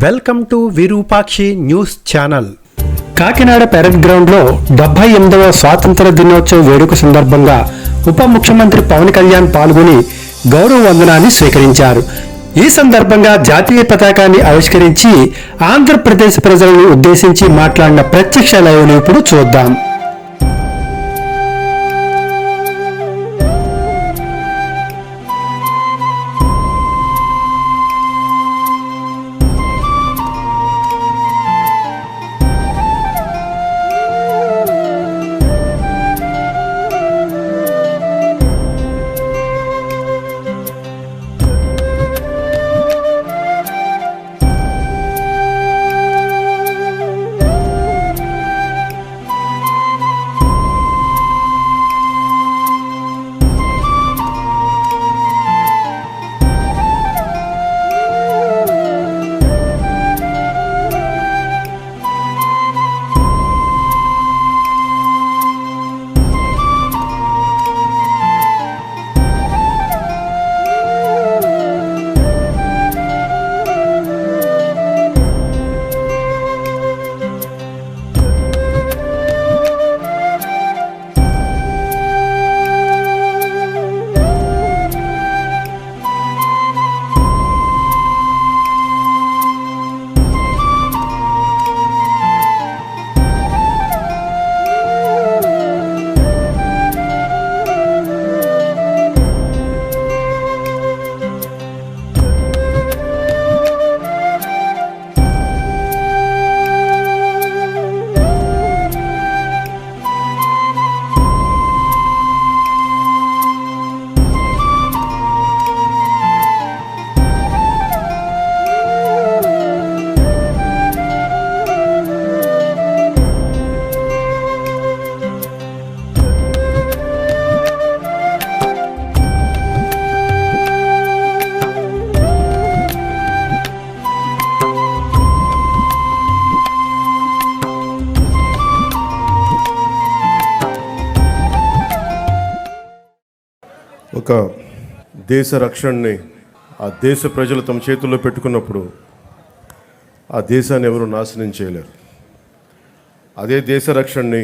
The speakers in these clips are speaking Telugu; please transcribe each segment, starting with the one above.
Welcome to Virupakshi news channel. Kakinada parade గ్రౌండ్లో 78వ స్వాతంత్ర దినోత్సవ వేడుక సందర్భంగా ఉప ముఖ్యమంత్రి పవన్ కళ్యాణ్ పాల్గొని గౌరవ వందనాన్ని స్వీకరించారు. ఈ సందర్భంగా జాతీయ పతాకాన్ని ఆవిష్కరించి ఆంధ్రప్రదేశ్ ప్రజలను ఉద్దేశించి మాట్లాడిన ప్రత్యక్ష లైవ్ను ఇప్పుడు చూద్దాం. ఒక దేశ రక్షణని ఆ దేశ ప్రజలు తమ చేతుల్లో పెట్టుకున్నప్పుడు ఆ దేశాన్ని ఎవరు నాశనం చేయలేరు. అదే దేశ రక్షణని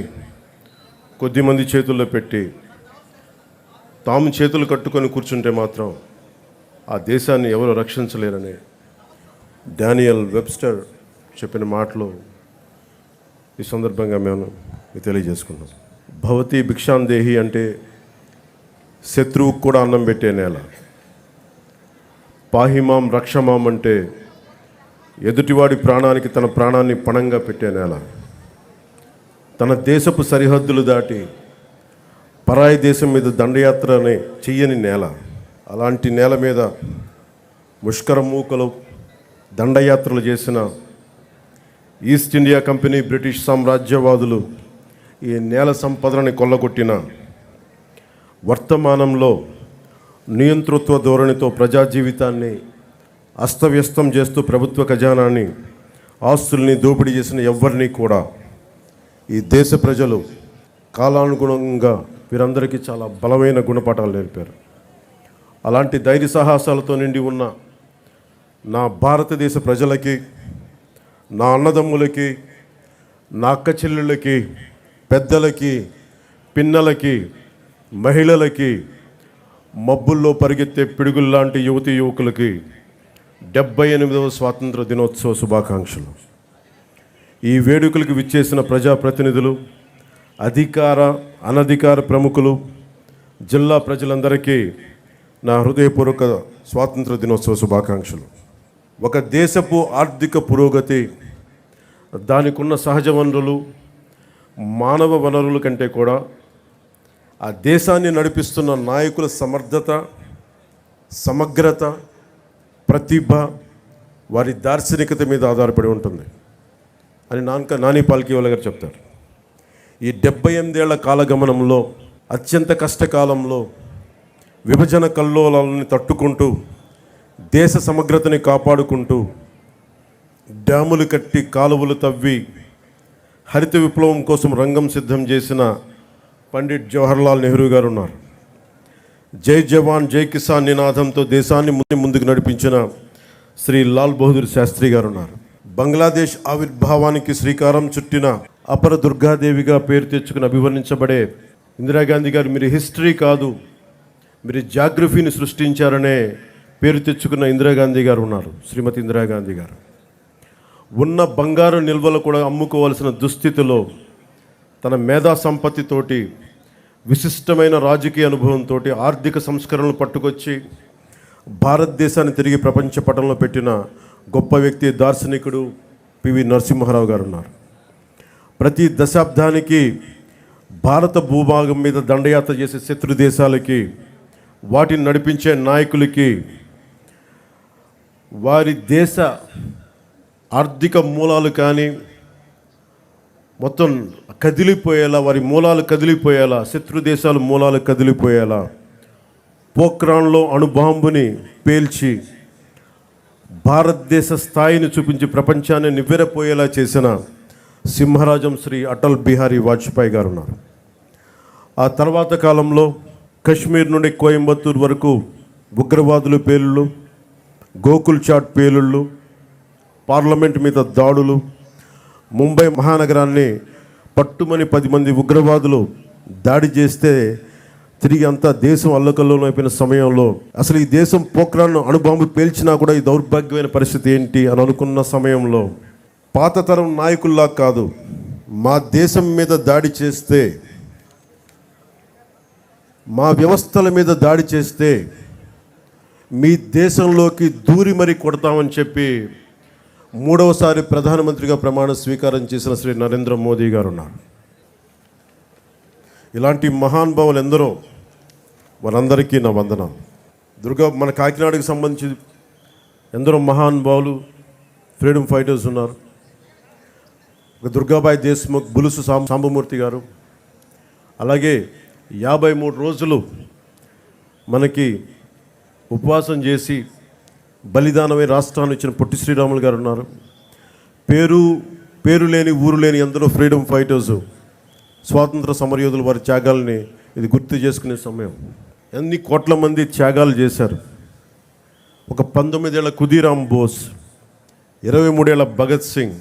కొద్దిమంది చేతుల్లో పెట్టి తాము చేతులు కట్టుకొని కూర్చుంటే మాత్రం ఆ దేశాన్ని ఎవరు రక్షించలేరని డానియల్ వెబ్స్టర్ చెప్పిన మాటలు ఈ సందర్భంగా మేము తెలియజేసుకున్నాం. భవతి భిక్షాందేహి అంటే శత్రువుకు కూడా అన్నం పెట్టే నేల. పాహిమాం రక్షమాం అంటే ఎదుటివాడి ప్రాణానికి తన ప్రాణాన్ని పణంగా పెట్టే నేల. తన దేశపు సరిహద్దులు దాటి పరాయి దేశం మీద దండయాత్రని చెయ్యని నేల. అలాంటి నేల మీద ముష్కర మూకలు దండయాత్రలు చేసిన ఈస్ట్ ఇండియా కంపెనీ బ్రిటిష్ సామ్రాజ్యవాదులు ఈ నేల సంపదలని కొల్లగొట్టిన వర్తమానంలో నియంతృత్వ ధోరణితో ప్రజా జీవితాన్ని అస్తవ్యస్తం చేస్తూ ప్రభుత్వ ఖజానాన్ని ఆస్తుల్ని దోపిడీ చేసిన ఎవరిని కూడా ఈ దేశ ప్రజలు కాలానుగుణంగా వీరందరికీ చాలా బలమైన గుణపాఠాలు నేర్పారు. అలాంటి ధైర్య సాహసాలతో నిండి ఉన్న నా భారతదేశ ప్రజలకి, నా అన్నదమ్ములకి, నా అక్క చెల్లెళ్ళకి, పెద్దలకి, పిన్నలకి, మహిళలకి, మబ్బుల్లో పరిగెత్తే పిడుగుల్లాంటి యువతీ యువకులకి 78వ స్వాతంత్ర దినోత్సవ శుభాకాంక్షలు. ఈ వేడుకలకు విచ్చేసిన ప్రజాప్రతినిధులు, అధికార అనధికార ప్రముఖులు, జిల్లా ప్రజలందరికీ నా హృదయపూర్వక స్వాతంత్ర దినోత్సవ శుభాకాంక్షలు. ఒక దేశపు ఆర్థిక పురోగతి దానికున్న సహజ వనరులు, మానవ వనరుల కంటే కూడా ఆ దేశాన్ని నడిపిస్తున్న నాయకుల సమర్థత, సమగ్రత, ప్రతిభ, వారి దార్శనికత మీద ఆధారపడి ఉంటుంది అని నాని పాల్కీవాలా గారు చెప్తారు. ఈ 78 ఏళ్ల కాలగమనంలో అత్యంత కష్టకాలంలో విభజన కల్లోలాలని తట్టుకుంటూ దేశ సమగ్రతని కాపాడుకుంటూ డ్యాములు కట్టి కాలువలు తవ్వి హరిత విప్లవం కోసం రంగం సిద్ధం చేసిన పండిట్ జవహర్లాల్ నెహ్రూ గారు ఉన్నారు. జై జవాన్ జై కిసాన్ నినాదంతో దేశాన్ని ముందుకు నడిపించిన శ్రీ లాల్ బహదూర్ శాస్త్రి గారు ఉన్నారు. బంగ్లాదేశ్ ఆవిర్భావానికి శ్రీకారం చుట్టిన అపర దుర్గాదేవిగా పేరు తెచ్చుకుని అభివర్ణించబడే ఇందిరాగాంధీ గారు మీరు హిస్టరీ కాదు, మీరు జాగ్రఫీని సృష్టించారనే పేరు తెచ్చుకున్న ఇందిరాగాంధీ గారు ఉన్నారు. శ్రీమతి ఇందిరాగాంధీ గారు ఉన్న బంగారు నిల్వలు కూడా అమ్ముకోవాల్సిన దుస్థితిలో తన మేధా సంపత్తితోటి, విశిష్టమైన రాజకీయ అనుభవంతో ఆర్థిక సంస్కరణలు పట్టుకొచ్చి భారతదేశాన్ని తిరిగి ప్రపంచ పటంలో పెట్టిన గొప్ప వ్యక్తి, దార్శనికుడు పివి నరసింహారావు గారు ఉన్నారు. ప్రతి దశాబ్దానికి భారత భూభాగం మీద దండయాత్ర చేసే శత్రు దేశాలకి, వాటిని నడిపించే నాయకులకి వారి దేశ ఆర్థిక మూలాలు కానీ మొత్తం కదిలిపోయేలా, వారి మూలాలు కదిలిపోయేలా, శత్రు దేశాల మూలాలు కదిలిపోయేలా పోఖ్రాన్లో అణుబాంబుని పేల్చి భారతదేశ స్థాయిని చూపించి ప్రపంచాన్ని నివ్వెరపోయేలా చేసిన సింహరాజం శ్రీ అటల్ బిహారీ వాజ్పేయి గారు ఉన్నారు. ఆ తర్వాత కాలంలో కశ్మీర్ నుండి కోయంబత్తూరు వరకు ఉగ్రవాదులు పేలుళ్ళు, గోకుల్ చాట్ పేలుళ్ళు, పార్లమెంట్ మీద దాడులు, ముంబై మహానగరాన్ని పట్టుమని 10 మంది ఉగ్రవాదులు దాడి చేస్తే తిరిగి అంతా దేశం అల్లకల్లోలం అయిపోయిన సమయంలో అసలు ఈ దేశం పోఖ్రాన్ అణుబాంబు పేల్చినా కూడా ఈ దౌర్భాగ్యమైన పరిస్థితి ఏంటి అని అనుకున్న సమయంలో పాత తరం నాయకుల్లా కాదు, మా దేశం మీద దాడి చేస్తే, మా వ్యవస్థల మీద దాడి చేస్తే మీ దేశంలోకి దూరి మరీ కొడతామని చెప్పి 3వసారి ప్రధానమంత్రిగా ప్రమాణ స్వీకారం చేసిన శ్రీ నరేంద్ర మోదీ గారు ఉన్నారు. ఇలాంటి మహానుభావులు ఎందరో, వారందరికీ నా వందనం. మన కాకినాడకు సంబంధించి ఎందరో మహానుభావులు, ఫ్రీడమ్ ఫైటర్స్ ఉన్నారు. దుర్గాబాయి దేశ్ముఖ్, బులుసు సాంబమూర్తి గారు, అలాగే 53 రోజులు మనకి ఉపవాసం చేసి బలిదానమై రాష్ట్రాన్ని ఇచ్చిన పొట్టి శ్రీరాములు గారు ఉన్నారు. పేరు లేని ఊరు లేని ఎందరో ఫ్రీడమ్ ఫైటర్స్, స్వాతంత్ర సమరయోధులు వారి త్యాగాల్ని ఇది గుర్తు చేసుకునే సమయం. ఎన్ని కోట్ల మంది త్యాగాలు చేశారు. ఒక 19 ఏళ్ల ఖుదీరామ్ బోస్, 23 ఏళ్ల భగత్ సింగ్,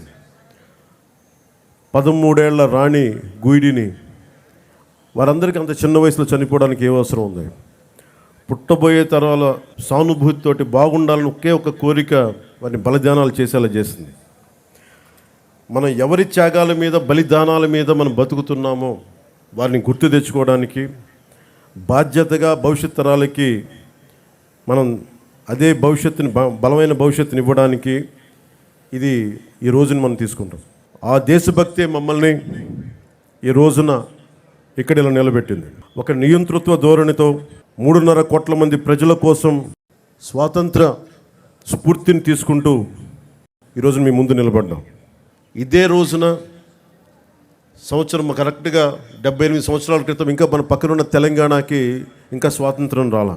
13 ఏళ్ల రాణి గుయిడిని, వారందరికీ అంత చిన్న వయసులో చనిపోవడానికి ఏ అవసరం ఉంది? పుట్టబోయే తరాల సానుభూతితోటి బాగుండాలని ఒకే ఒక కోరిక వారిని బలిదానాలు చేసేలా చేసింది. మనం ఎవరి త్యాగాల మీద, బలిదానాల మీద మనం బతుకుతున్నామో వారిని గుర్తు తెచ్చుకోవడానికి, బాధ్యతగా భవిష్యత్ తరాలకి మనం అదే భవిష్యత్తుని, బలమైన భవిష్యత్తుని ఇవ్వడానికి ఇది ఈ రోజుని మనం తీసుకుంటాం. ఆ దేశభక్తే మమ్మల్ని ఈ రోజున ఇక్కడ ఇలా నిలబెట్టింది. ఒక నియంతృత్వ ధోరణితో 3.5 కోట్ల మంది ప్రజల కోసం స్వాతంత్ర స్ఫూర్తిని తీసుకుంటూ ఈరోజు మీ ముందు నిలబడ్డాం. ఇదే రోజున సంవత్సరం కరెక్ట్గా 78 సంవత్సరాల క్రితం ఇంకా మన పక్కనున్న తెలంగాణకి ఇంకా స్వాతంత్రం రాలా.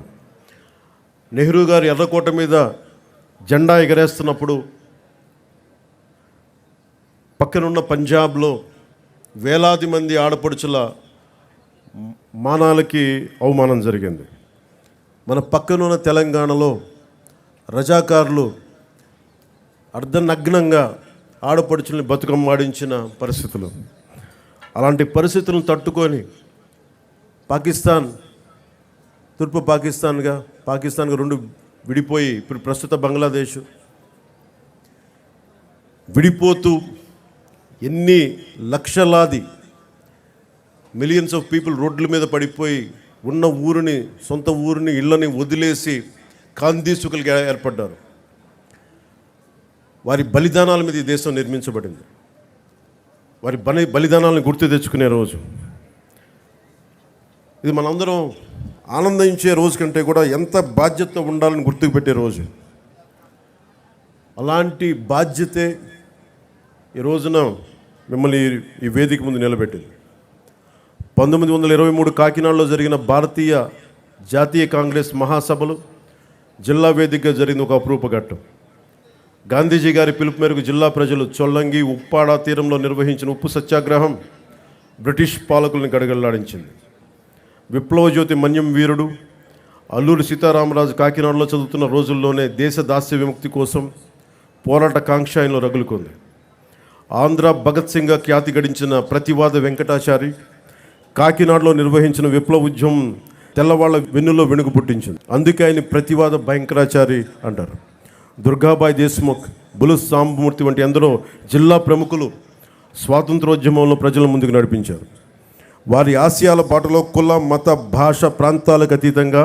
నెహ్రూ గారు ఎర్రకోట మీద జెండా ఎగరేస్తున్నప్పుడు పక్కనున్న పంజాబ్లో వేలాది మంది ఆడపడుచుల మానాలకి అవమానం జరిగింది. మన పక్కనున్న తెలంగాణలో రజాకారులు అర్ధనగ్నంగా ఆడపడుచుల్ని బతుకమ్మాడించిన పరిస్థితులు. అలాంటి పరిస్థితులను తట్టుకొని పాకిస్తాన్, తూర్పు పాకిస్తాన్గా 2 విడిపోయి ఇప్పుడు ప్రస్తుత బంగ్లాదేశ్ విడిపోతూ ఎన్ని లక్షలాది మిలియన్స్ ఆఫ్ పీపుల్ రోడ్ల మీద పడిపోయి ఉన్న ఊరిని, సొంత ఊరిని, ఇళ్ళని వదిలేసి కాందీసుకులుగా ఏర్పడ్డారు. వారి బలిదానాల మీద ఈ దేశం నిర్మించబడింది. వారి బలిదానాలను గుర్తు తెచ్చుకునే రోజు ఇది. మనందరం ఆనందించే రోజు కంటే కూడా ఎంత బాధ్యత ఉండాలని గుర్తుకు పెట్టే రోజు. అలాంటి బాధ్యతే ఈ రోజున మిమ్మల్ని ఈ వేదిక ముందు నిలబెట్టింది. 1923 కాకినాడలో జరిగిన భారతీయ జాతీయ కాంగ్రెస్ మహాసభలు జిల్లా వేదికగా జరిగిన ఒక అపురూప ఘట్టం. గాంధీజీ గారి పిలుపు మేరకు జిల్లా ప్రజలు చొల్లంగి, ఉప్పాడ తీరంలో నిర్వహించిన ఉప్పు సత్యాగ్రహం బ్రిటిష్ పాలకులను గడగడలాడించింది. విప్లవ జ్యోతి మన్యం వీరుడు అల్లూరి సీతారామరాజు కాకినాడలో చదువుతున్న రోజుల్లోనే దేశ దాస్య విముక్తి కోసం పోరాట కాంక్ష ఆయనలో రగులుకుంది. ఆంధ్ర భగత్ సింగ్గా ఖ్యాతి గడించిన ప్రతివాద వెంకటాచారి కాకినాడలో నిర్వహించిన విప్లవ ఉద్యమం తెల్లవాళ్ల వెన్నులో వెనుక పుట్టించింది. అందుకే ఆయన ప్రతివాద భయంకరాచారి అంటారు. దుర్గాబాయి దేశ్ముఖ్, బులుస్ సాంబమూర్తి వంటి ఎందరో జిల్లా ప్రముఖులు స్వాతంత్రోద్యమంలో ప్రజల ముందుకు నడిపించారు. వారి ఆశయాల బాటలో కుల, మత, భాష, ప్రాంతాలకు అతీతంగా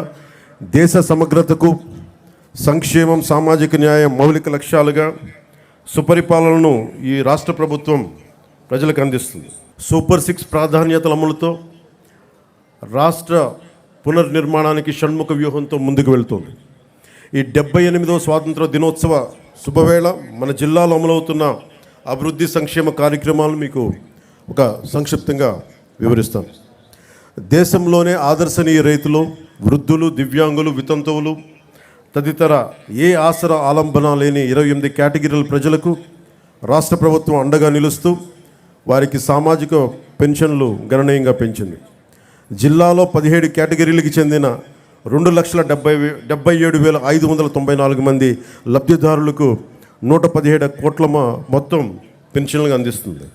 దేశ సమగ్రతకు, సంక్షేమం, సామాజిక న్యాయం మౌలిక లక్ష్యాలుగా సుపరిపాలనను ఈ రాష్ట్ర ప్రభుత్వం ప్రజలకు అందిస్తుంది. సూపర్ 6 ప్రాధాన్యతల అమలుతో రాష్ట్ర పునర్నిర్మాణానికి షణ్ముఖ వ్యూహంతో ముందుకు వెళ్తుంది. ఈ 78వ స్వాతంత్ర దినోత్సవ శుభవేళ మన జిల్లాలో అమలవుతున్న అభివృద్ధి సంక్షేమ కార్యక్రమాలు మీకు ఒక సంక్షిప్తంగా వివరిస్తాను. దేశంలోనే ఆదర్శనీయ రైతులు, వృద్ధులు, దివ్యాంగులు, వితంతువులు తదితర ఏ ఆసరా ఆలంబన లేని 28 కేటగిరీల ప్రజలకు రాష్ట్ర ప్రభుత్వం అండగా నిలుస్తూ వారికి సామాజిక పెన్షన్లు గణనీయంగా పెంచింది. జిల్లాలో 17 కేటగిరీలకు చెందిన 2,77,594 మంది లబ్ధిదారులకు 117 కోట్ల మొత్తం పెన్షన్లుగా అందిస్తుంది.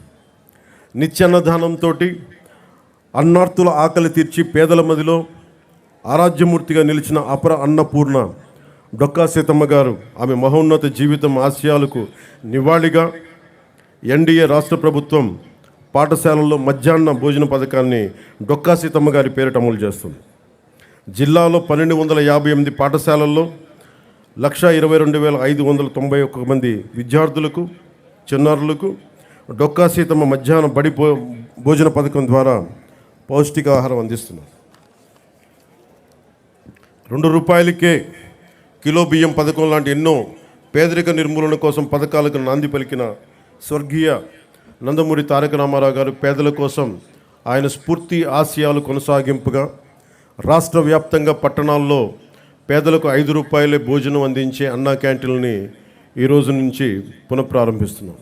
నిత్యాన్నదానంతో అన్నార్తుల ఆకలి తీర్చి పేదల మదిలో ఆరాధ్యమూర్తిగా నిలిచిన అపర అన్నపూర్ణ డొక్కా సీతమ్మ గారు ఆమె మహోన్నత జీవితం ఆశయాలకు నివాళిగా ఎన్డీఏ రాష్ట్ర ప్రభుత్వం పాఠశాలల్లో మధ్యాహ్న భోజన పథకాన్ని డొక్కా సీతమ్మ గారి పేరిట అమలు చేస్తుంది. జిల్లాలో 1258 పాఠశాలల్లో 122,591 మంది విద్యార్థులకు, చిన్నారులకు డొక్కా సీతమ్మ మధ్యాహ్న బడి భోజన పథకం ద్వారా పౌష్టికాహారం అందిస్తున్నారు. ₹2కే కిలో బియ్యం పథకం లాంటి ఎన్నో పేదరిక నిర్మూలన కోసం పథకాలకు నాంది పలికిన స్వర్గీయ నందమూరి తారక రామారావు గారు పేదల కోసం ఆయన స్ఫూర్తి ఆశయాలు కొనసాగింపుగా రాష్ట్ర వ్యాప్తంగా పట్టణాల్లో పేదలకు ₹5 భోజనం అందించే అన్నా క్యాంటీన్లని ఈ రోజు నుంచి పునఃప్రారంభిస్తున్నాం.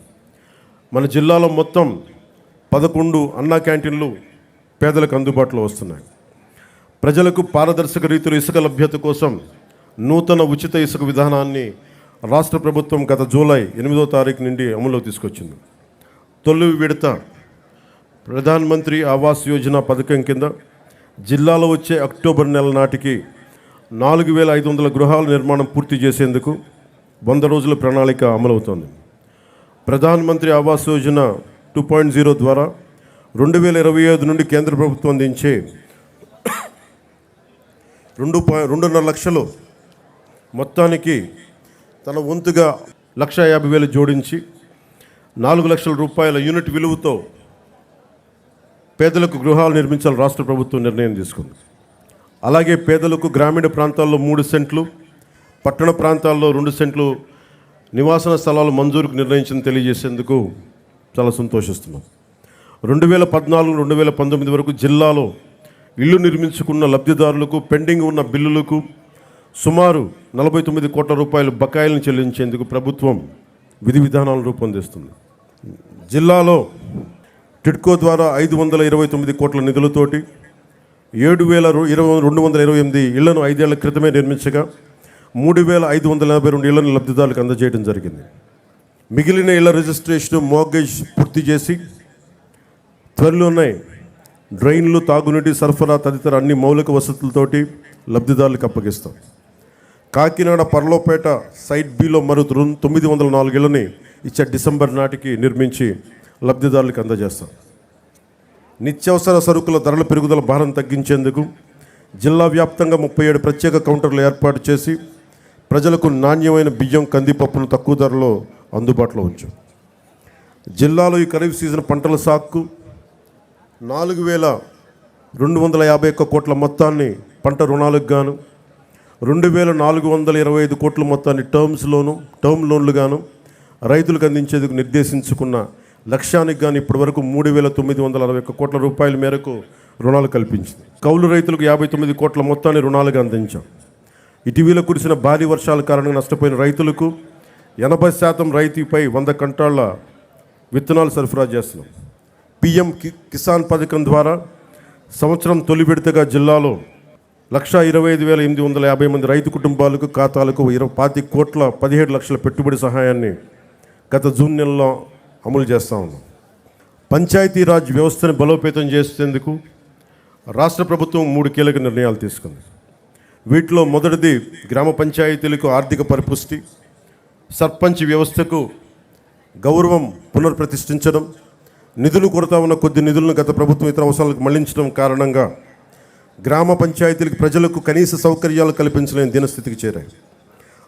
మన జిల్లాలో మొత్తం 11 అన్నా క్యాంటీన్లు పేదలకు అందుబాటులో వస్తున్నాయి. ప్రజలకు పారదర్శక రీతిలో ఇసుక లభ్యత కోసం నూతన ఉచిత ఇసుక విధానాన్ని రాష్ట్ర ప్రభుత్వం గత జూలై 8వ తారీఖు నుండి అమలులో తీసుకొచ్చింది. తొలి విడత ప్రధానమంత్రి ఆవాస్ యోజన పథకం కింద జిల్లాలో వచ్చే అక్టోబర్ నెల నాటికి 4,500 గృహాల నిర్మాణం పూర్తి చేసేందుకు 100 రోజుల ప్రణాళిక అమలవుతోంది. ప్రధానమంత్రి ఆవాస్ యోజన 2.0 ద్వారా 2025 నుండి కేంద్ర ప్రభుత్వం అందించే 2.5 లక్షలు మొత్తానికి తన వంతుగా 1,50,000 జోడించి ₹4 లక్షల యూనిట్ విలువతో పేదలకు గృహాలు నిర్మించాలని రాష్ట్ర ప్రభుత్వం నిర్ణయం తీసుకుంది. అలాగే పేదలకు గ్రామీణ ప్రాంతాల్లో 3 సెంట్లు, పట్టణ ప్రాంతాల్లో 2 సెంట్లు నివాసన స్థలాలు మంజూరుకు నిర్ణయించింది తెలియజేసేందుకు చాలా సంతోషిస్తున్నాం. 2014-2019 వరకు జిల్లాలో ఇల్లు నిర్మించుకున్న లబ్ధిదారులకు పెండింగ్ ఉన్న బిల్లులకు సుమారు ₹49 కోట్ల బకాయిలను చెల్లించేందుకు ప్రభుత్వం విధి విధానాలను రూపొందిస్తుంది. జిల్లాలో టిడ్కో ద్వారా 529 కోట్ల నిధులతోటి 7,228 ఇళ్లను 5 ఏళ్ల క్రితమే నిర్మించగా 3,582 ఇళ్లను లబ్ధిదారులకు అందజేయడం జరిగింది. మిగిలిన ఇళ్ల రిజిస్ట్రేషన్, మోర్గేజ్ పూర్తి చేసి త్వరలోనే డ్రైన్లు, తాగునీటి సరఫరా తదితర అన్ని మౌలిక వసతులతోటి లబ్ధిదారులకు అప్పగిస్తాం. కాకినాడ పర్లోపేట సైట్ బిలో మరో 904 ఇళ్లని ఇచ్చే డిసెంబర్ నాటికి నిర్మించి లబ్ధిదారులకు అందజేస్తాం. నిత్యావసర సరుకుల ధరల పెరుగుదల భారం తగ్గించేందుకు జిల్లా వ్యాప్తంగా 37 ప్రత్యేక కౌంటర్లు ఏర్పాటు చేసి ప్రజలకు నాణ్యమైన బియ్యం, కందిపప్పును తక్కువ ధరలో అందుబాటులో ఉంచాం. జిల్లాలో ఈ ఖరీఫ్ సీజన్ పంటల సాగుకు 4,251 కోట్ల మొత్తాన్ని పంట రుణాలకు గాను, 2,425 కోట్ల మొత్తాన్ని టర్మ్ లోన్లు గాను రైతులకు అందించేందుకు నిర్దేశించుకున్న లక్ష్యానికి గాను ఇప్పటివరకు 3,961 కోట్ల రూపాయల మేరకు రుణాలు కల్పించింది. కౌలు రైతులకు 59 కోట్ల మొత్తాన్ని రుణాలుగా అందించాం. ఇటీవల కురిసిన భారీ వర్షాల కారణంగా నష్టపోయిన రైతులకు 80% రైతుపై 100 క్వింటాళ్ల విత్తనాలు సరఫరా చేస్తున్నాం. PM కిసాన్ పథకం ద్వారా సంవత్సరం తొలి విడతగా జిల్లాలో 1,25,850 మంది రైతు కుటుంబాలకు ఖాతాలకు 17 లక్షల పెట్టుబడి సహాయాన్ని గత జూన్ నెలలో అమలు చేస్తా ఉన్నాం. పంచాయతీరాజ్ వ్యవస్థను బలోపేతం చేసేందుకు రాష్ట్ర ప్రభుత్వం 3 కీలక నిర్ణయాలు తీసుకుంది. వీటిలో మొదటిది గ్రామ పంచాయతీలకు ఆర్థిక పరిపుష్టి, సర్పంచ్ వ్యవస్థకు గౌరవం పునర్ప్రతిష్ఠించడం, నిధులు కొరత ఉన్న కొద్ది నిధులను గత ప్రభుత్వం ఇతర అవసరాలకు మళ్లించడం కారణంగా గ్రామ పంచాయతీలకు ప్రజలకు కనీస సౌకర్యాలు కల్పించలేని దీనస్థితికి చేరాయి.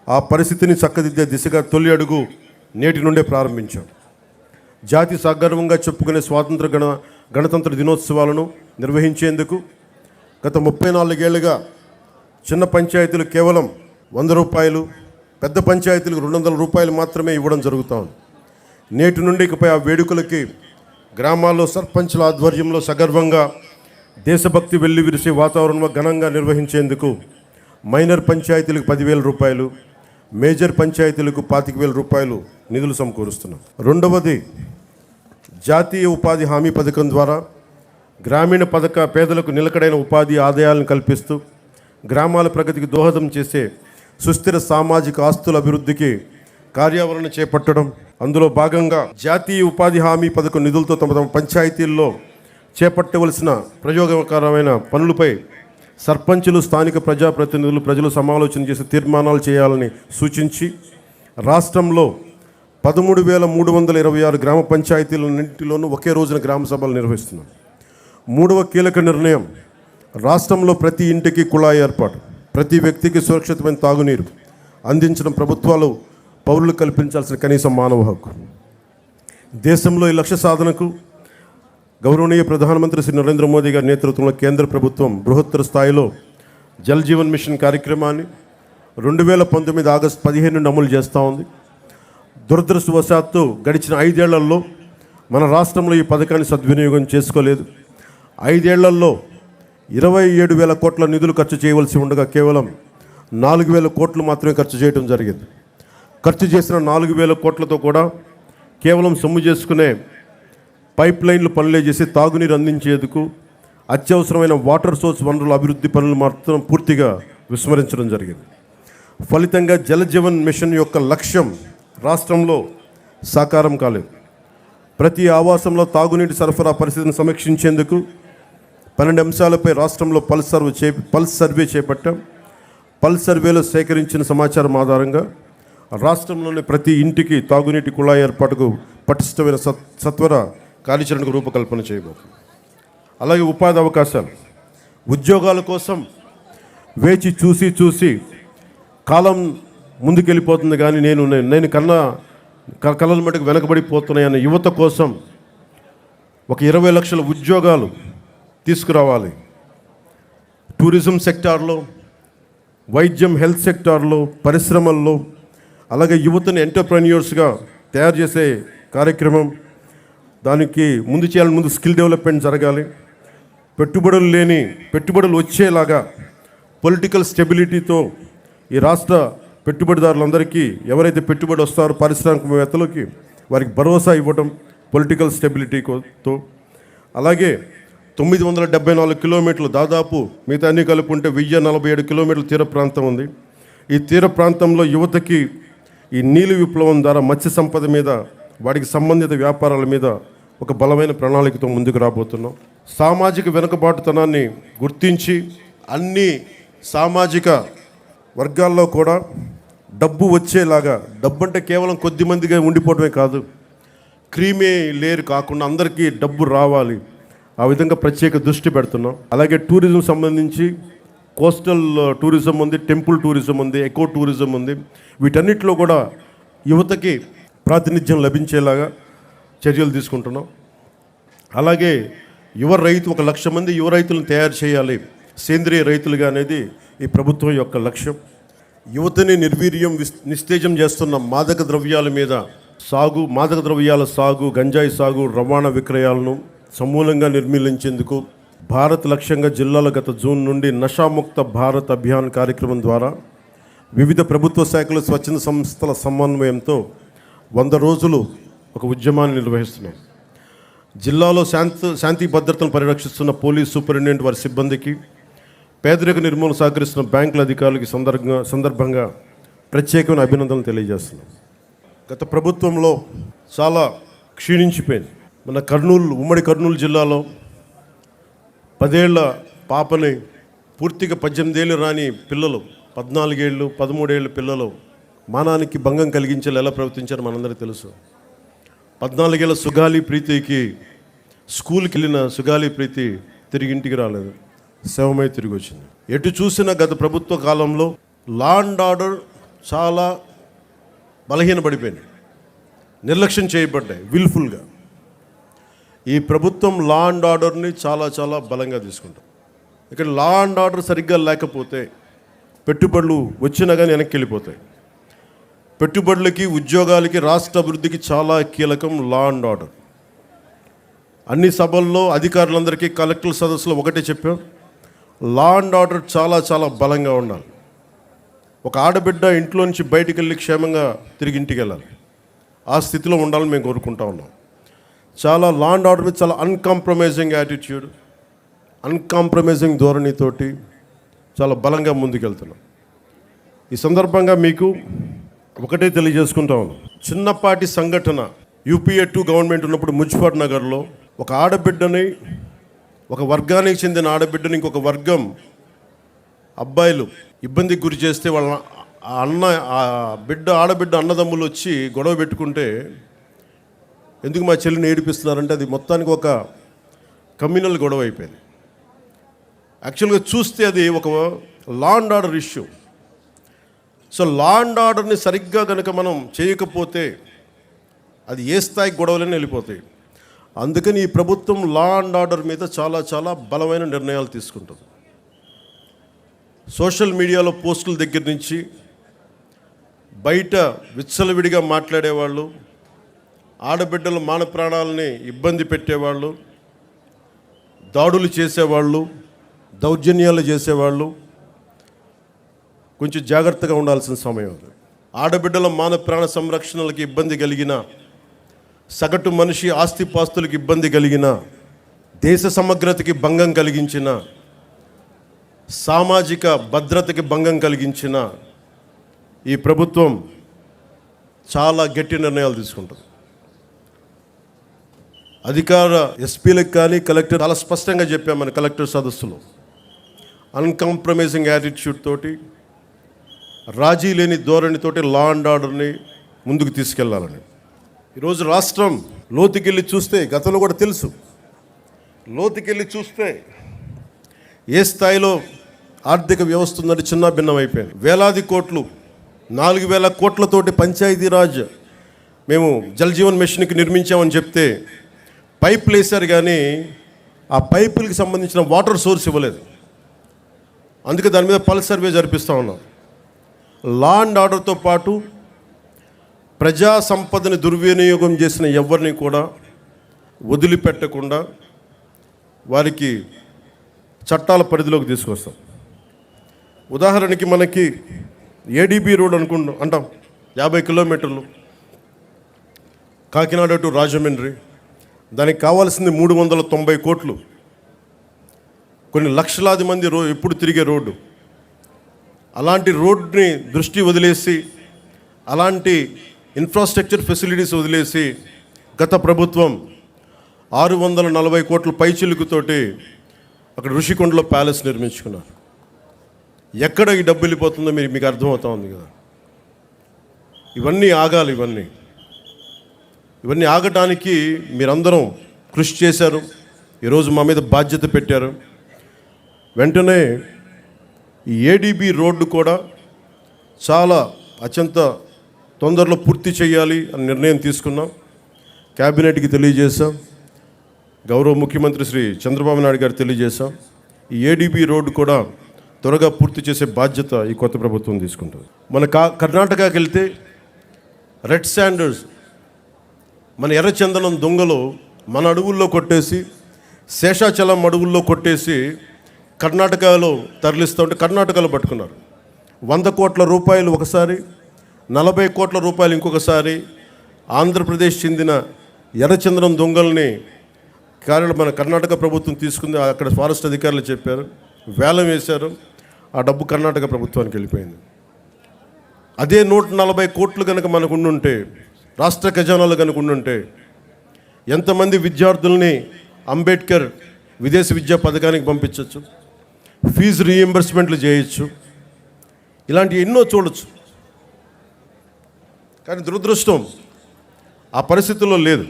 ఆ పరిస్థితిని చక్కదిద్దే దిశగా తొలి అడుగు నేటి నుండే ప్రారంభించాం. జాతి సగర్వంగా చెప్పుకునే గణతంత్ర దినోత్సవాలను నిర్వహించేందుకు గత 34 ఏళ్లుగా చిన్న పంచాయతీలు కేవలం 100 రూపాయలు, పెద్ద పంచాయతీలకు 200 రూపాయలు మాత్రమే ఇవ్వడం జరుగుతోంది. నేటి నుండి ఇకపై ఆ వేడుకలకి గ్రామాల్లో సర్పంచ్ల ఆధ్వర్యంలో సగర్వంగా దేశభక్తి వెల్లివిరిసే వాతావరణంలో ఘనంగా నిర్వహించేందుకు మైనర్ పంచాయతీలకు 10,000 రూపాయలు, మేజర్ పంచాయతీలకు 25,000 రూపాయలు నిధులు సమకూరుస్తున్నాం. రెండవది జాతీయ ఉపాధి హామీ పథకం ద్వారా గ్రామీణ పేదలకు నిలకడైన ఉపాధి ఆదాయాలను కల్పిస్తూ గ్రామాల ప్రగతికి దోహదం చేసే సుస్థిర సామాజిక ఆస్తుల అభివృద్ధికి కార్యాచరణ చేపట్టడం. అందులో భాగంగా జాతీయ ఉపాధి హామీ పథకం నిధులతో తమ పంచాయతీల్లో చేపట్టవలసిన ప్రయోగకరమైన పనులపై సర్పంచులు, స్థానిక ప్రజాప్రతినిధులు, ప్రజలు సమాలోచన చేసి తీర్మానాలు చేయాలని సూచించి రాష్ట్రంలో 13,326 గ్రామ పంచాయతీలన్నింటిలోనూ ఒకే రోజున గ్రామ సభలు నిర్వహిస్తున్నాం. మూడవ కీలక నిర్ణయం రాష్ట్రంలో ప్రతి ఇంటికి కుళాయి ఏర్పాటు, ప్రతి వ్యక్తికి సురక్షితమైన తాగునీరు అందించడం ప్రభుత్వాలు పౌరులు కల్పించాల్సిన కనీస మానవ హక్కు. దేశంలో ఈ లక్ష్య సాధనకు గౌరవనీయ ప్రధానమంత్రి శ్రీ నరేంద్ర మోదీ గారి నేతృత్వంలో కేంద్ర ప్రభుత్వం బృహత్తర స్థాయిలో జల్ జీవన్ మిషన్ కార్యక్రమాన్ని 2019 ఆగస్టు 15 నుండి అమలు చేస్తూ ఉంది. దురదృష్టవశాత్తు గడిచిన 5 ఏళ్లలో మన రాష్ట్రంలో ఈ పథకాన్ని సద్వినియోగం చేసుకోలేదు. 5 ఏళ్లలో 27,000 కోట్ల నిధులు ఖర్చు చేయవలసి ఉండగా కేవలం 4,000 కోట్లు మాత్రమే ఖర్చు చేయడం జరిగింది. ఖర్చు చేసిన 4,000 కోట్లతో కూడా కేవలం సొమ్ము చేసుకునే పైప్ లైన్లు పనులే చేసి తాగునీరు అందించేందుకు అత్యవసరమైన వాటర్ సోర్స్ వనరుల అభివృద్ధి పనులు మాత్రం పూర్తిగా విస్మరించడం జరిగింది. ఫలితంగా జల జీవన్ మిషన్ యొక్క లక్ష్యం రాష్ట్రంలో సాకారం కాలేదు. ప్రతి ఆవాసంలో తాగునీటి సరఫరా పరిస్థితిని సమీక్షించేందుకు 12 అంశాలపై రాష్ట్రంలో పల్స్ సర్వే చేపట్టాం. పల్స్ సర్వేలో సేకరించిన సమాచారం ఆధారంగా రాష్ట్రంలోని ప్రతి ఇంటికి తాగునీటి కుళాయి ఏర్పాటుకు పటిష్టమైన సత్వర కార్యాచరణకు రూపకల్పన చేయబోతుంది. అలాగే ఉపాధి అవకాశాలు, ఉద్యోగాల కోసం వేచి చూసి కాలం ముందుకెళ్ళిపోతుంది కానీ నేను కళల మటుకు వెనకబడిపోతున్నాయన్న యువత కోసం ఒక 20 లక్షల ఉద్యోగాలు తీసుకురావాలి. టూరిజం సెక్టార్లో, వైద్యం, హెల్త్ సెక్టార్లో, పరిశ్రమల్లో, అలాగే యువతని ఎంటర్ప్రెన్యూర్స్గా తయారు చేసే కార్యక్రమం. దానికి ముందు స్కిల్ డెవలప్మెంట్ జరగాలి. పెట్టుబడులు వచ్చేలాగా పొలిటికల్ స్టెబిలిటీతో ఈ రాష్ట్ర పెట్టుబడిదారులందరికీ ఎవరైతే పెట్టుబడి వస్తారో పారిశ్రామికవేత్తలకి వారికి భరోసా ఇవ్వడం పొలిటికల్ స్టెబిలిటీతో. అలాగే 974 కిలోమీటర్లు, దాదాపు మిగతా అన్ని కలుపుకుంటే 1047 కిలోమీటర్ల తీర ప్రాంతం ఉంది. ఈ తీర ప్రాంతంలో యువతకి ఈ నీలి విప్లవం ద్వారా మత్స్య సంపద మీద, వాటికి సంబంధిత వ్యాపారాల మీద ఒక బలమైన ప్రణాళికతో ముందుకు రాబోతున్నాం. సామాజిక వెనుకబాటుతనాన్ని గుర్తించి అన్ని సామాజిక వర్గాల్లో కూడా డబ్బు వచ్చేలాగా, డబ్బు అంటే కేవలం కొద్ది మందిగా ఉండిపోవడమే కాదు, క్రీమే లేరు కాకుండా అందరికీ డబ్బు రావాలి. ఆ విధంగా ప్రత్యేక దృష్టి పెడుతున్నాం. అలాగే టూరిజం సంబంధించి కోస్టల్ టూరిజం ఉంది, టెంపుల్ టూరిజం ఉంది, ఎకో టూరిజం ఉంది. వీటన్నిటిలో కూడా యువతకి ప్రాతినిధ్యం లభించేలాగా చర్యలు తీసుకుంటున్నాం. అలాగే ఒక 1,00,000 మంది యువ రైతులను తయారు చేయాలి, సేంద్రియ రైతులుగా అనేది ఈ ప్రభుత్వం యొక్క లక్ష్యం. యువతని నిర్వీర్యం, నిస్తేజం చేస్తున్న మాదక ద్రవ్యాల సాగు, గంజాయి సాగు, రవాణా విక్రయాలను సమూలంగా నిర్మూలించేందుకు భారత్ లక్ష్యంగా జిల్లాలో గత జూన్ నుండి నషాముక్త భారత్ అభియాన్ కార్యక్రమం ద్వారా వివిధ ప్రభుత్వ శాఖలు, స్వచ్ఛంద సంస్థల సమన్వయంతో 100 రోజులు ఒక ఉద్యమాన్ని నిర్వహిస్తున్నాం. జిల్లాలో శాంతి భద్రతను పరిరక్షిస్తున్న పోలీస్ సూపరింటెండెంట్ వారి సిబ్బందికి పేదరిక నిర్మూలన సహకరిస్తున్న బ్యాంకుల అధికారులకి సందర్భంగా ప్రత్యేకమైన అభినందనలు తెలియజేస్తున్నాం. గత ప్రభుత్వంలో చాలా క్షీణించిపోయింది. మన ఉమ్మడి కర్నూలు జిల్లాలో 10 ఏళ్ల పాపని పూర్తిగా 18 ఏళ్ళు రాని పిల్లలు, 14 ఏళ్ళు 13 ఏళ్ళ పిల్లలు మానానికి భంగం కలిగించేలా ఎలా ప్రవర్తించారో మనందరికీ తెలుసు. 14 ఏళ్ళ సుగాలి ప్రీతికి స్కూల్కి వెళ్ళిన సుగాలి ప్రీతి తిరిగి ఇంటికి రాలేదు, శవమై తిరిగి వచ్చింది. ఎటు చూసినా గత ప్రభుత్వ కాలంలో లా అండ్ ఆర్డర్ చాలా బలహీనపడిపోయింది, నిర్లక్ష్యం చేయబడ్డాయి విల్ఫుల్గా. ఈ ప్రభుత్వం లా అండ్ ఆర్డర్ని చాలా చాలా బలంగా తీసుకుంటాం. ఇక్కడ లా అండ్ ఆర్డర్ సరిగ్గా లేకపోతే పెట్టుబడులు వచ్చినా కానీ వెనక్కి వెళ్ళిపోతాయి. పెట్టుబడులకి, ఉద్యోగాలకి, రాష్ట్ర అభివృద్ధికి చాలా కీలకం లా అండ్ ఆర్డర్. అన్ని సభల్లో అధికారులందరికీ, కలెక్టర్ సదస్సులో ఒకటే చెప్పాం, లా అండ్ ఆర్డర్ చాలా చాలా బలంగా ఉండాలి. ఒక ఆడబిడ్డ ఇంట్లో నుంచి బయటికి వెళ్ళి క్షేమంగా తిరిగి ఇంటికి వెళ్ళాలి. ఆ స్థితిలో ఉండాలని మేము కోరుకుంటా ఉన్నాం. చాలా లా అండ్ ఆర్డర్ మీద చాలా అన్కాంప్రమైజింగ్ యాటిట్యూడ్, అన్కాంప్రమైజింగ్ ధోరణితోటి చాలా బలంగా ముందుకెళ్తున్నాం. ఈ సందర్భంగా మీకు ఒకటే తెలియజేసుకుంటా ఉన్నాం. చిన్నపాటి సంఘటన, UPA 2 గవర్నమెంట్ ఉన్నప్పుడు మున్సిపల్ నగర్లో ఒక ఆడబిడ్డని, ఒక వర్గానికి చెందిన ఆడబిడ్డని ఇంకొక వర్గం అబ్బాయిలు ఇబ్బందికి గురి చేస్తే వాళ్ళ ఆడబిడ్డ అన్నదమ్ములు వచ్చి గొడవ పెట్టుకుంటే, ఎందుకు మా చెల్లిని ఏడిపిస్తున్నారంటే అది మొత్తానికి ఒక కమ్యూనల్ గొడవ అయిపోయింది. యాక్చువల్గా చూస్తే అది ఒక law and order issue. So law and ఆర్డర్ని సరిగ్గా కనుక మనం చేయకపోతే అది ఏ స్థాయి గొడవలైనా వెళ్ళిపోతాయి. అందుకని ఈ ప్రభుత్వం లా అండ్ ఆర్డర్ మీద చాలా చాలా బలమైన నిర్ణయాలు తీసుకుంటుంది. సోషల్ మీడియాలో పోస్టుల దగ్గర నుంచి బయట విచ్చలవిడిగా మాట్లాడేవాళ్ళు, ఆడబిడ్డల మాన ప్రాణాలని ఇబ్బంది పెట్టేవాళ్ళు, దాడులు చేసేవాళ్ళు, దౌర్జన్యాలు చేసేవాళ్ళు కొంచెం జాగ్రత్తగా ఉండాల్సిన సమయం అది. ఆడబిడ్డల మాన ప్రాణ సంరక్షణలకు ఇబ్బంది కలిగిన, సగటు మనిషి ఆస్తిపాస్తులకు ఇబ్బంది కలిగిన, దేశ సమగ్రతకి భంగం కలిగించిన, సామాజిక భద్రతకి భంగం కలిగించిన ఈ ప్రభుత్వం చాలా గట్టి నిర్ణయాలు తీసుకుంటుంది. అధికార ఎస్పీలకు కానీ కలెక్టర్ చాలా స్పష్టంగా చెప్పామని కలెక్టర్ సదస్సులో, అన్కాంప్రమైజింగ్ యాటిట్యూడ్ తోటి, రాజీ లేని ధోరణితోటి లా అండ్ ఆర్డర్ని ముందుకు తీసుకెళ్లాలని. ఈరోజు రాష్ట్రం లోతుకెళ్ళి చూస్తే, గతంలో కూడా తెలుసు, లోతుకెళ్ళి చూస్తే ఏ స్థాయిలో ఆర్థిక వ్యవస్థ ఉందంటే చిన్న భిన్నం అయిపోయింది. వేలాది కోట్లు, 4,000 కోట్లతోటి పంచాయతీరాజ్ మేము జల్ జీవన్ మిషన్కి నిర్మించామని చెప్తే పైపులు వేశారు, కానీ ఆ పైపులకి సంబంధించిన వాటర్ సోర్స్ ఇవ్వలేదు. అందుకే దాని మీద పల్స్ సర్వే జరిపిస్తూ ఉన్నాం. లా అండ్ ఆర్డర్తో పాటు ప్రజా సంపదని దుర్వినియోగం చేసిన ఎవరిని కూడా వదిలిపెట్టకుండా వారికి చట్టాల పరిధిలోకి తీసుకొస్తాం. ఉదాహరణకి మనకి ADB రోడ్ అంటాం, 50 కిలోమీటర్లు కాకినాడ టు రాజమండ్రి. దానికి కావాల్సింది 390 కోట్లు. కొన్ని లక్షలాది మంది ఎప్పుడు తిరిగే రోడ్డు. అలాంటి రోడ్ని దృష్టి వదిలేసి, అలాంటి ఇన్ఫ్రాస్ట్రక్చర్ ఫెసిలిటీస్ వదిలేసి గత ప్రభుత్వం 640 కోట్ల పైచిలుకుతోటి అక్కడ ఋషికొండలో ప్యాలెస్ నిర్మించుకున్నారు. ఎక్కడ ఈ డబ్బు వెళ్ళిపోతుందో మీకు అర్థమవుతా ఉంది కదా. ఇవన్నీ ఆగాలి. ఇవన్నీ ఆగటానికి మీరందరం కృషి చేశారు. ఈరోజు మా మీద బాధ్యత పెట్టారు. వెంటనే ఈ ADB రోడ్డు కూడా చాలా అత్యంత తొందరలో పూర్తి చేయాలి అని నిర్ణయం తీసుకున్నాం. క్యాబినెట్కి తెలియజేశాం. గౌరవ ముఖ్యమంత్రి శ్రీ చంద్రబాబు నాయుడు గారు తెలియజేశాం. ఈ ADB రోడ్డు కూడా త్వరగా పూర్తి చేసే బాధ్యత ఈ కొత్త ప్రభుత్వం తీసుకుంటుంది. మన కర్ణాటకకి వెళ్తే రెడ్ శాండర్స్, మన ఎర్రచందనం దొంగలు మన అడవుల్లో కొట్టేసి, శేషాచలం అడవుల్లో కొట్టేసి కర్ణాటకలో తరలిస్తూ ఉంటే కర్ణాటకలో పట్టుకున్నారు. 100 కోట్ల రూపాయలు ఒకసారి, 40 కోట్ల రూపాయలు ఇంకొకసారి ఆంధ్రప్రదేశ్ చెందిన ఎర్రచందనం దొంగల్ని మన కర్ణాటక ప్రభుత్వం తీసుకుంది. అక్కడ ఫారెస్ట్ అధికారులు చెప్పారు. వేలం వేశారు. ఆ డబ్బు కర్ణాటక ప్రభుత్వానికి వెళ్ళిపోయింది. అదే 140 కోట్లు కనుక మనకు ఉండుంటే, రాష్ట్ర ఖజానాలు కనుక ఉండుంటే, ఎంతమంది విద్యార్థుల్ని అంబేద్కర్ విదేశీ విద్యా పథకానికి పంపించవచ్చు, ఫీజు రీఎంబర్స్మెంట్లు చేయొచ్చు, ఇలాంటి ఎన్నో చూడొచ్చు. కానీ దురదృష్టం ఆ పరిస్థితుల్లో లేదు.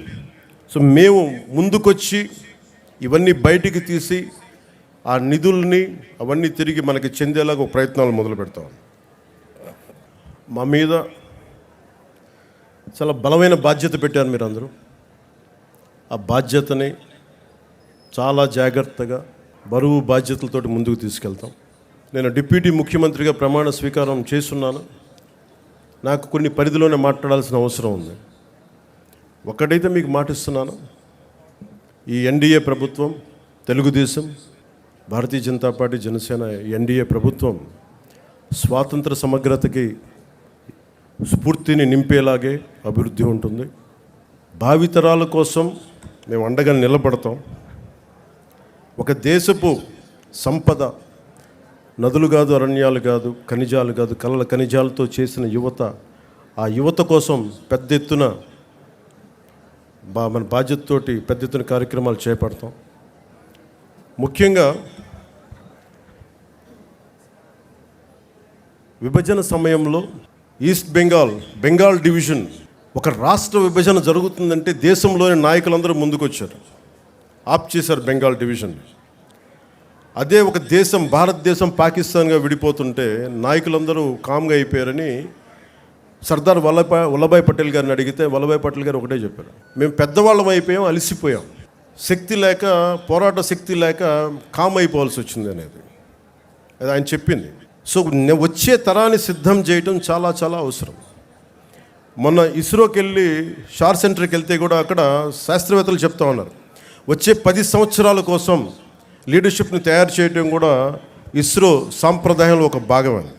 సో మేము ముందుకొచ్చి ఇవన్నీ బయటికి తీసి ఆ నిధుల్ని అవన్నీ తిరిగి మనకి చెందేలాగా ఒక ప్రయత్నాలు మొదలు పెడతాం. మా మీద చాలా బలమైన బాధ్యత పెట్టారు మీరు అందరూ. ఆ బాధ్యతని చాలా జాగ్రత్తగా బరువు బాధ్యతలతోటి ముందుకు తీసుకెళ్తాం. నేను డిప్యూటీ ముఖ్యమంత్రిగా ప్రమాణ స్వీకారం చేస్తున్నాను. నాకు కొన్ని పరిధిలోనే మాట్లాడాల్సిన అవసరం ఉంది. ఒకటైతే మీకు మాటిస్తున్నాను, ఈ ఎన్డీఏ ప్రభుత్వం, తెలుగుదేశం, భారతీయ జనతా పార్టీ, జనసేన ఎన్డీఏ ప్రభుత్వం స్వాతంత్ర సమగ్రతకి స్ఫూర్తిని నింపేలాగే అభివృద్ధి ఉంటుంది. భావితరాల కోసం మేము అండగా నిలబడతాం. ఒక దేశపు సంపద నదులు కాదు, అరణ్యాలు కాదు, ఖనిజాలు కాదు, కలల ఖనిజాలతో చేసిన యువత. ఆ యువత కోసం పెద్ద ఎత్తున మన బాధ్యతతోటి పెద్ద ఎత్తున కార్యక్రమాలు చేపడతాం. ముఖ్యంగా విభజన సమయంలో ఈస్ట్ బెంగాల్ డివిజన్, ఒక రాష్ట్ర విభజన జరుగుతుందంటే దేశంలోని నాయకులందరూ ముందుకొచ్చారు, ఆప్ చేశారు బెంగాల్ డివిజన్. అదే ఒక దేశం, భారతదేశం పాకిస్తాన్గా విడిపోతుంటే నాయకులందరూ కామ్గా అయిపోయారని సర్దార్ వల్లభాయ్ పటేల్ గారిని అడిగితే వల్లభాయ్ పటేల్ గారు ఒకటే చెప్పారు, మేము పెద్దవాళ్ళం అయిపోయాం, అలసిపోయాం, శక్తి లేక, పోరాట శక్తి లేక కామ్ అయిపోవాల్సి వచ్చింది అనేది అది ఆయన చెప్పింది. సో వచ్చే తరాన్ని సిద్ధం చేయడం చాలా చాలా అవసరం. మొన్న ఇస్రోకి వెళ్ళి షార్ సెంటర్కి వెళ్తే కూడా అక్కడ శాస్త్రవేత్తలు చెప్తా ఉన్నారు, వచ్చే 10 సంవత్సరాల కోసం లీడర్షిప్ని తయారు చేయడం కూడా ఇస్రో సాంప్రదాయంలో ఒక భాగం అని.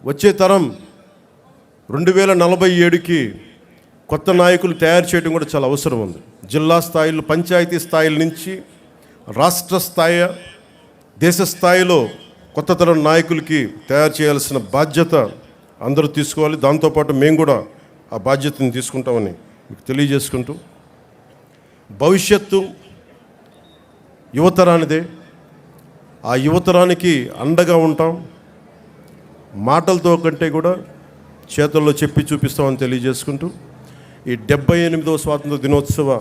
వచ్చే తరం 2047కి కొత్త నాయకులు తయారు చేయడం కూడా చాలా అవసరం ఉంది. జిల్లా స్థాయిలో, పంచాయతీ స్థాయిల నుంచి రాష్ట్ర స్థాయి, దేశ స్థాయిలో కొత్త తరం నాయకులకి తయారు చేయాల్సిన బాధ్యత అందరూ తీసుకోవాలి. దాంతోపాటు మేము కూడా ఆ బాధ్యతను తీసుకుంటామని మీకు తెలియజేసుకుంటూ, భవిష్యత్తు యువతరానిదే, ఆ యువతరానికి అండగా ఉంటాం. మాటలతో కంటే కూడా చేతుల్లో చెప్పి చూపిస్తామని తెలియజేసుకుంటూ, ఈ 78వ స్వాతంత్ర దినోత్సవ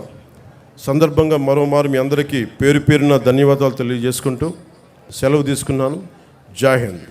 సందర్భంగా మరోమారు మీ అందరికీ పేరు పేరున ధన్యవాదాలు తెలియజేసుకుంటూ సెలవు తీసుకున్నాను. జై హింద్.